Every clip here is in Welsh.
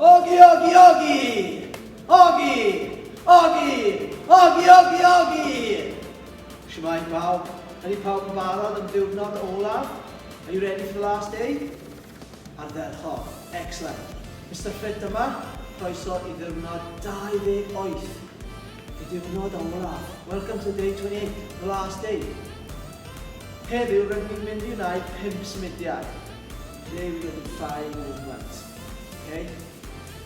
Ogi Ogi Ogi! Ogi! Ogi! Ogi Ogi Ogi! Shemai pawb. Ydy pawb yn barod am diwrnod olaf? Are you ready for the last day? Ardderchog. Excellent. Mr Ffit yma. Croeso I ddiwrnod 28. I diwrnod olaf. Welcome to day 28, the last day. Heddiw rydyn ni'n mynd I wneud 5 symudiad. Today we're going to do 5 movements. Okay?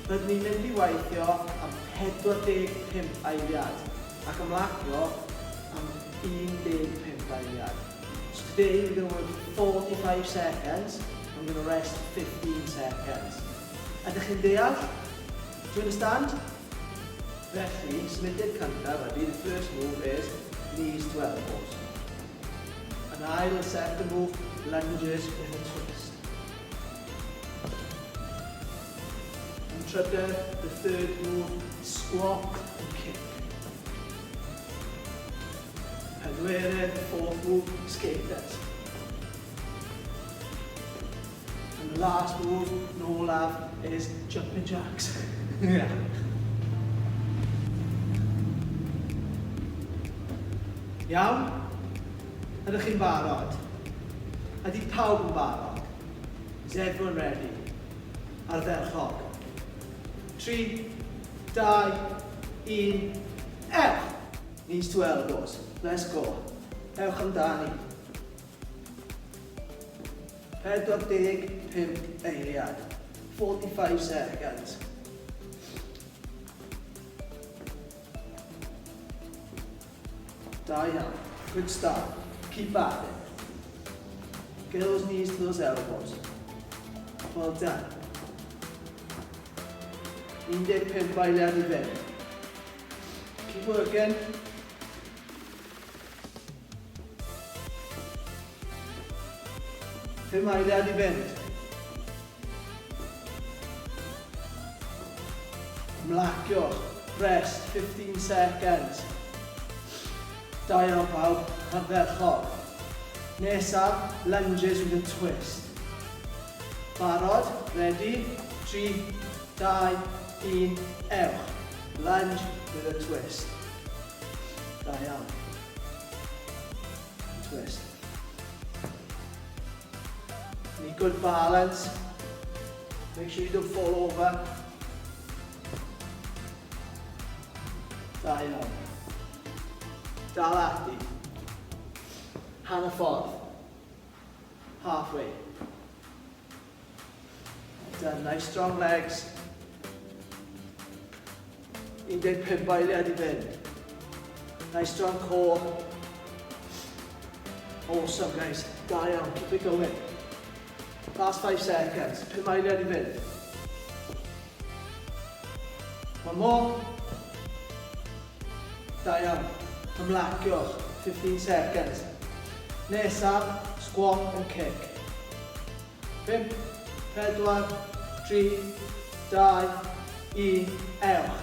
Rydyn ni'n mynd I weithio am 45 eiliad ac ymlacio am 15 eiliad. So today we're going to work 45 seconds and we're going to rest 15 seconds. Ydych chi'n deall? Do you understand? Felly, symudiad cyntaf ydy, the first move is knees to elbows. And the second move, lunges with a twist. And trydydd, the third move, squat and kick. Pedwerydd, the fourth move, skaters. And the last move, no olaf, is jumping jacks. Yeah. Iawn? Ydych chi'n barod? Ydy pawb yn barod? Is everyone ready? Ardderchog. 3, 2, 1, ewch! Knees to elbows. Let's go. Ewch amdani. 45 eiliad. 45 seconds. Da iawn. Good start. Keep at it. Get those knees to those elbows. Well done. 15 eiliad I fynd. Keep working. Pum eiliad I fynd. Ymlaciwch. Rest 15 seconds. Da iawn pawb, ardderchog. Nesaf, lunges with a twist. Barod, ready? 3, 2, 1, ewch. Lunge with a twist. Da iawn. Twist. Need good balance. Make sure you don't fall over. Da iawn. Dal ati. Hanner ffordd. Halfway. Done. Nice strong legs. 15 eiliad I fynd. Nice strong core. Awesome guys. Da iawn. Keep it going. Last 5 seconds. 5 eiliad I fynd. One more. Da iawn. Ymlaciwch, 15 seconds. Nesaf, squat and kick. 5, 4, 3, 2, 1, ewch.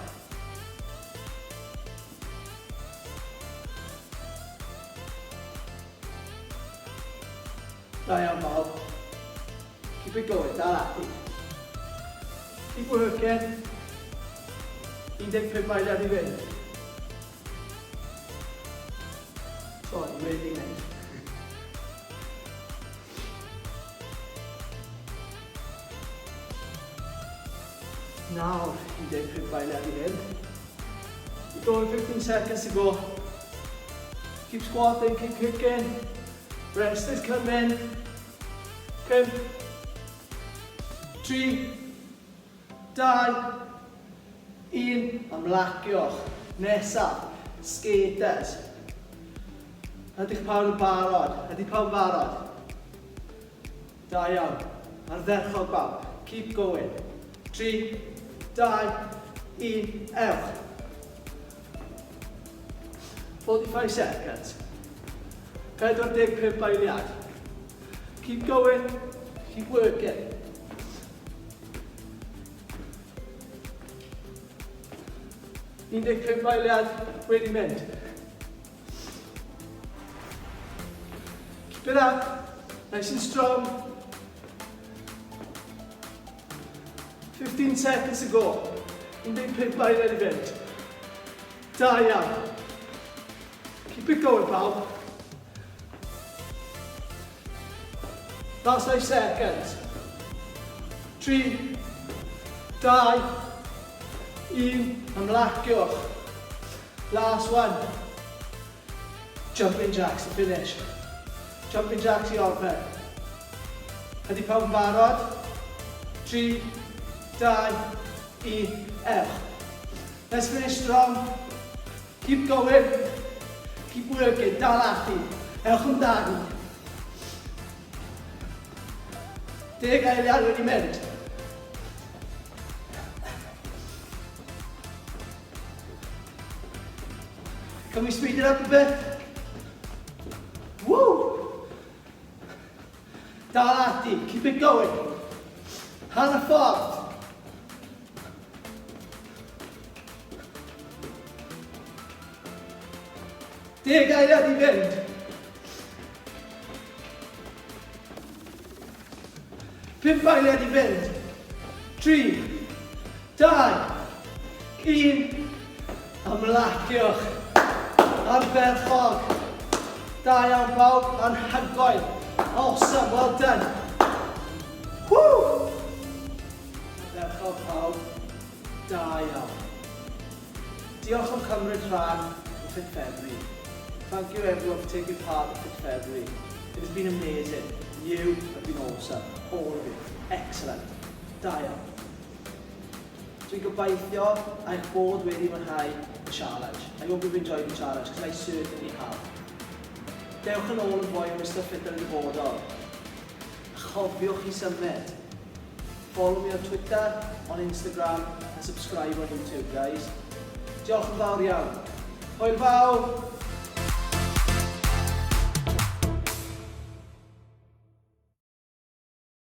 Da iawn pawb. Keep it going, dal ati. Keep working. 15 eiliad I fynd. Sorry, really nice. Now, you did 5 eiliad I fynd. You're going 15 seconds to go. Keep squatting, keep kicking. Rest is coming. Come. 3, 2, 1. Ymlaciwch. Nesaf, skaters. Ydych pawb yn barod? Ydych pawb yn barod? Da iawn. Ardderchog pawb. Keep going. 3, 2, 1, ewch. 45 seconds. 45 eiliad. Keep going. Keep working. Keep eiliad wedi mynd. Keep it up. Nice and strong. 15 seconds to go. 15 eiliad i fynd. Da iawn. Keep it going, pawb. Last 5 seconds. 3, 2, 1, ymlaciwch. Last one. Jumping jacks to finish. Jumping jacks i orffen. Ydy pawb yn barod? 3, 2, 1, ewch. Let's finish strong. Keep going. Keep working. Dal ati. Ewch amdani. 10 eiliad wedi mynd. Can we speed it up a bit? Woo! Dal ati, keep it going. Hanna ffordd. Deg eiliad i fynd. 5 eiliad i fynd. 3, 2, 1. Ymlaciwch. Arferchog. Da iawn pawb, anhygoel. Awesome, well done. Woo! Arferchog pawb. Da iawn. Diolch am cymryd rhan o FFITFebruary. Thank you everyone for taking part in FFITFebruary. It has been amazing. You have been awesome. All of you. Excellent. Da iawn. Dwi'n gobeithio eich bod wedi mwynhau y challenge. I hope you've enjoyed the challenge, because I certainly have. Dewch yn ôl yn fwy o Mr Ffit yn y dyfodol. Chofiwch i symud. Follow me on Twitter, on Instagram, and subscribe on YouTube, guys. Diolch yn fawr iawn. Hwyl fawr!